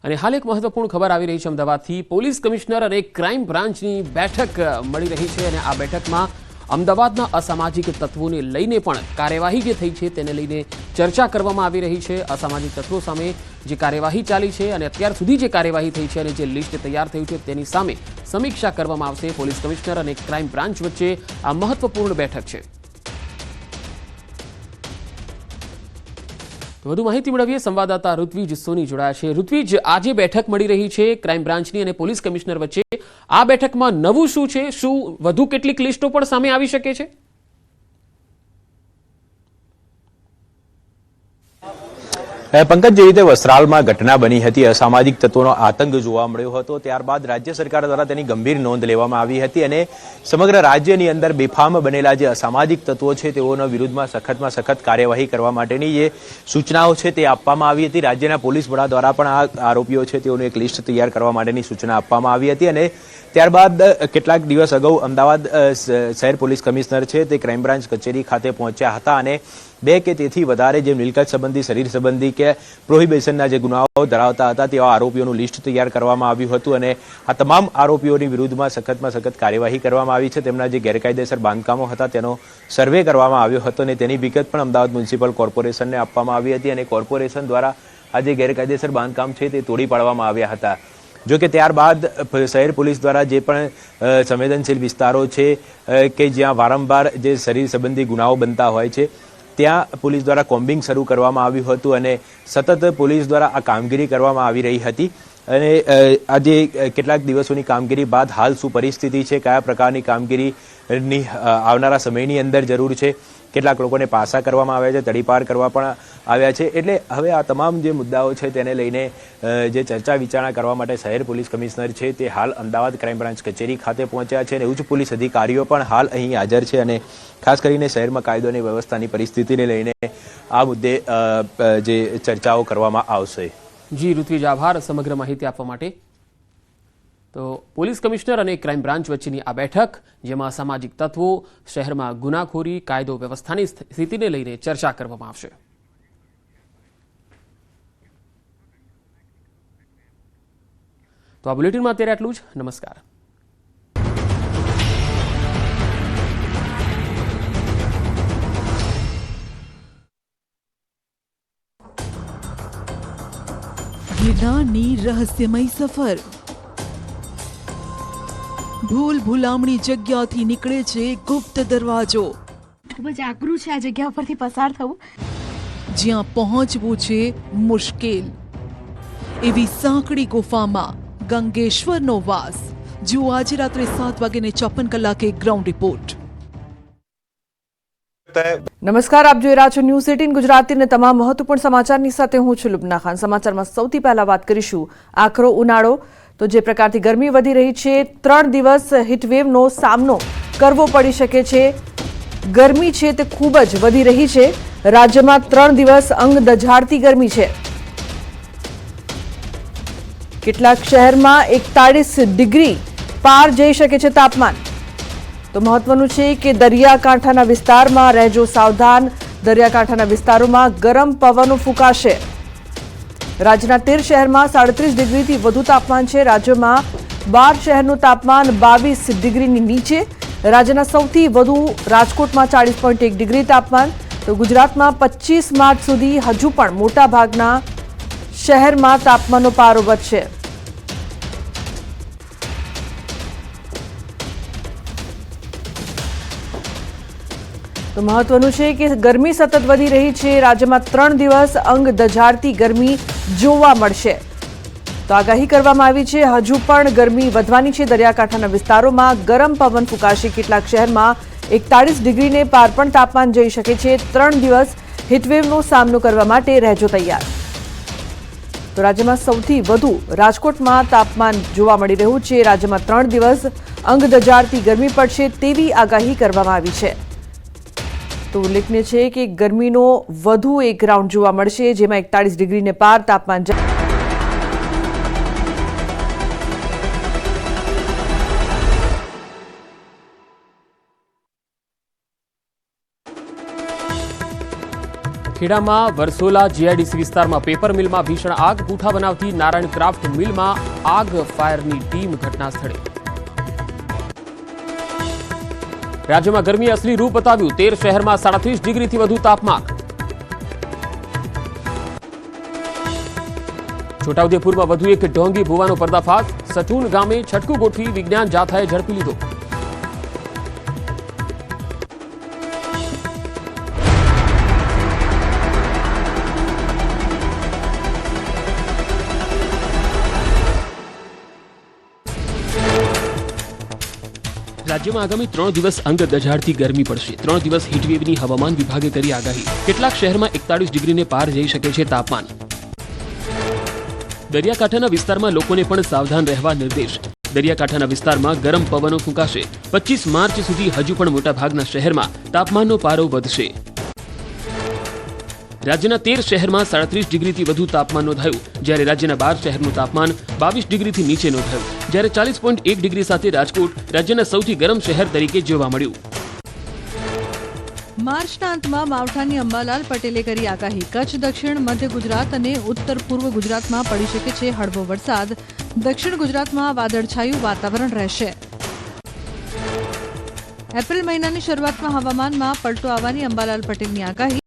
અને હાલ એક મહત્વપૂર્ણ ખબર આવી રહી છે અમદાવાદથી પોલીસ કમિશનર અને ક્રાઇમ બ્રાન્ચની બેઠક મળી રહી છે અને આ બેઠકમાં અમદાવાદના અસામાજિક તત્વોને લઈને પણ કાર્યવાહી જે થઈ છે તેને લઈને ચર્ચા કરવામાં આવી રહી છે। અસામાજિક તત્વો સામે જે કાર્યવાહી ચાલી છે અને અત્યાર સુધી જે કાર્યવાહી થઈ છે અને જે લિસ્ટ તૈયાર થયું છે તેની સામે સમીક્ષા કરવામાં આવશે। પોલીસ કમિશનર અને ક્રાઇમ બ્રાન્ચ વચ્ચે આ મહત્વપૂર્ણ બેઠક છે। તો વધુ માહિતી મેળવીએ સંવાદદાતા ઋત્વિજ સોની જોડાયા છે। ઋત્વિજ, આજે બેઠક મળી રહી છે ક્રાઇમ બ્રાન્ચની અને પોલીસ કમિશનર વચ્ચે। આ બેઠકમાં નવું શું છે? શું વધુ કેટલીક લિસ્ટો પણ સામે આવી શકે છે? પંકજ, જે રીતે વસ્ત્રાલમાં ઘટના બની હતી, અસામાજિક તત્વોનો આતંક જોવા મળ્યો હતો, ત્યારબાદ રાજ્ય સરકાર દ્વારા તેની ગંભીર નોંધ લેવામાં આવી હતી અને સમગ્ર રાજ્યની અંદર બેફામ બનેલા જે અસામાજિક તત્વો છે તેઓના વિરુદ્ધમાં સખતમાં સખત કાર્યવાહી કરવા માટેની જે સૂચનાઓ છે તે આપવામાં આવી હતી। રાજ્યના પોલીસ વડા દ્વારા પણ આ આરોપીઓ છે તેઓની એક લિસ્ટ તૈયાર કરવા માટેની સૂચના આપવામાં આવી હતી અને ત્યારબાદ કેટલાક દિવસ અગાઉ અમદાવાદ શહેર પોલીસ કમિશનર છે તે ક્રાઇમ બ્રાન્ચ કચેરી ખાતે પહોંચ્યા હતા અને 2 કે તેથી વધારે જે મિલકત સંબંધી, શરીર સંબંધી કે પ્રોહિબિશનના જે ગુનાઓ ધરાવતા હતા તેવા આરોપીઓનું લિસ્ટ તૈયાર કરવામાં આવ્યું હતું અને આ તમામ આરોપીઓની વિરુદ્ધમાં સખતમાં સખત કાર્યવાહી કરવામાં આવી છે। તેમના જે ગેરકાયદેસર બાંધકામો હતા તેનો સર્વે કરવામાં આવ્યો હતો અને તેની વિગત પણ અમદાવાદ મ્યુનિસિપલ કોર્પોરેશનને આપવામાં આવી હતી અને કોર્પોરેશન દ્વારા આ જે ગેરકાયદેસર બાંધકામ છે તે તોડી પાડવામાં આવ્યા હતા। જો કે ત્યારબાદ શહેર પોલીસ દ્વારા જે પણ સંવેદનશીલ વિસ્તારો છે કે જ્યાં વારંવાર જે શરીર સંબંધી ગુનાઓ બનતા હોય છે ત્યાં પોલીસ દ્વારા કોમ્બિંગ શરૂ કરવામાં આવ્યું હતું અને સતત પોલીસ દ્વારા આ કામગીરી કરવામાં આવી રહી હતી અને આજે કેટલાક દિવસોની કામગીરી બાદ હાલ શું પરિસ્થિતિ છે, કયા પ્રકારની કામગીરીની આવનારા સમયની અંદર જરૂર છે, કેટલાક લોકોને પાસા કરવામાં આવ્યા છે, તડીપાર કરવા પણ આવ્યા છે। એટલે હવે આ તમામ જે મુદ્દાઓ છે તેને લઈને જે ચર્ચા વિચારણા કરવા માટે શહેર પોલીસ કમિશનર છે તે હાલ અમદાવાદ ક્રાઇમ બ્રાન્ચ કચેરી ખાતે પહોંચ્યા છે અને ઉચ્ચ પોલીસ અધિકારીઓ પણ હાલ અહીં હાજર છે અને ખાસ કરીને શહેરમાં કાયદો અને વ્યવસ્થાની પરિસ્થિતિને લઈને આ મુદ્દે જે ચર્ચાઓ કરવામાં આવશે। જી ઋત્વિજ, આભાર સમગ્ર માહિતી આપવા માટે। તો પોલીસ કમિશનર અને ક્રાઇમ બ્રાન્ચ વચ્ચેની આ બેઠક જેમાં સામાજિક તત્વો, શહેરમાં ગુનાખોરી, કાયદો વ્યવસ્થાની સ્થિતિને લઈને ચર્ચા કરવામાં આવશે। તો આ બુલેટિનમાં અત્યારે આટલું જ। નમસ્કાર। ગિરનારની રહસ્યમય સફર, ભૂલ ભૂલામણી જગ્યાથી નીકળે છે ગુપ્ત દરવાજો। ખૂબ જ આકરું છે આ જગ્યા પરથી પસાર થવું, જ્યાં પહોંચવું છે મુશ્કેલ। એવી સાંકડી ગુફામાં ગંગેશ્વરનો વાસ। જુઓ આજે રાત્રે 7:54 ગ્રાઉન્ડ રિપોર્ટ। નમસ્કાર, આપ જોઈ રહ્યા છો ન્યૂઝ 18 ગુજરાતી અને તમામ મહત્વપૂર્ણ સમાચારની સાથે હું છું લુબના ખાન। સમાચારમાં સૌથી પહેલા વાત કરીશું આકરો ઉનાળો। તો જે પ્રકારથી ગરમી વધી રહી છે, 3 દિવસ હીટવેવનો સામનો કરવો પડી શકે છે। ગરમી છે તે ખૂબ જ વધી રહી છે। રાજ્યમાં 3 દિવસ અંગ દઝાડતી ગરમી છે। કેટલાક શહેરમાં 41 ડિગ્રી પાર જઈ શકે છે તાપમાન। તો મહત્વનું છે કે દરિયાકાંઠાના વિસ્તારમાં રહેજો સાવધાન। દરિયાકાંઠાના વિસ્તારોમાં ગરમ પવનો ફૂંકાશે। રાજ્યના 13 શહેરમાં 37 ડિગ્રીથી વધુ તાપમાન છે। રાજ્યમાં 12 શહેરનું તાપમાન 22 ડિગ્રીની નીચે। રાજ્યના સૌથી વધુ રાજકોટમાં 40.1 ડિગ્રી તાપમાન। તો ગુજરાતમાં 25 માર્ચ સુધી હજુ પણ મોટાભાગના શહેરમાં તાપમાનનો પારો વધશે। તો મહત્વનું છે કે ગરમી સતત વધી રહી છે। રાજ્યમાં 3 દિવસ અંગ દઝાડતી ગરમી જોવા મળશે। તો આગાહી કરવામાં આવી છે હજુ પણ ગરમી વધવાની છે। દરિયાકાંઠાના વિસ્તારોમાં ગરમ પવન ફૂંકાશે। કેટલાક શહેરમાં 41 ડિગ્રીને પાર પણ તાપમાન જઈ શકે છે। 3 દિવસ હીટવેવનો સામનો કરવા માટે રહેજો તૈયાર। તો રાજ્યમાં સૌથી વધુ રાજકોટમાં તાપમાન જોવા મળી રહ્યું છે। રાજ્યમાં 3 દિવસ અંગ દઝાડતી ગરમી પડશે તેવી આગાહી કરવામાં આવી છે। તો ઉલ્લેખનીય છે કે ગરમીનો વધુ એક રાઉન્ડ જોવા મળશે જેમાં 41 ડિગ્રીને પાર તાપમાન ખેડામાં વરસોલા જીઆઈડીસી વિસ્તારમાં પેપર મિલમાં ભીષણ આગ. પૂઠા બનાવતી નારાયણ ક્રાફ્ટ મિલમાં આગ. ફાયરની ટીમ ઘટના સ્થળે. રાજ્યમાં ગરમીએ અસલી રૂપ બતાવ્યું. 13 શહેરમાં 37 ડિગ્રીથી વધુ તાપમાન. છોટાઉદેપુરમાં વધુ એક ઢોંગી ભૂવાનો પર્દાફાશ. સટુન ગામે છટકું ગોઠવી વિજ્ઞાન જાથાએ ઝડપી લીધો. રાજ્યમાં આગામી 3 દિવસ અંગ દઝાડતી ગરમી પડશે. 3 દિવસ હીટવેવની હવામાન વિભાગે કરી આગાહી. કેટલાક શહેરમાં 41 ડિગ્રીને પાર જઈ શકે છે તાપમાન. દરિયાકાંઠાના વિસ્તારમાં લોકોને પણ સાવધાન રહેવા નિર્દેશ. દરિયાકાંઠાના વિસ્તારમાં ગરમ પવનો ફૂંકાશે. 25 માર્ચ સુધી હજુ પણ મોટાભાગના શહેરમાં તાપમાનનો પારો વધશે. રાજ્યના 13 શહેરમાં 37 ડિગ્રીથી વધુ તાપમાન નોંધાયું, જ્યારે રાજ્યના 12 શહેરનું તાપમાન 22 ડિગ્રીથી નીચે નોંધાયું, જ્યારે 40.1 ડિગ્રી સાથે રાજકોટ રાજ્યના સૌથી ગરમ શહેર તરીકે જોવા મળ્યું. માર્ચના અંતમાં માવઠાની અંબાલાલ પટેલે કરી આગાહી. કચ્છ, દક્ષિણ મધ્ય ગુજરાત અને ઉત્તર પૂર્વ ગુજરાતમાં પડી શકે છે હળવો વરસાદ. દક્ષિણ ગુજરાતમાં વાદળછાયું વાતાવરણ રહેશે. એપ્રિલ મહિનાની શરૂઆતમાં હવામાનમાં પલટો આવવાની અંબાલાલ પટેલની આગાહી.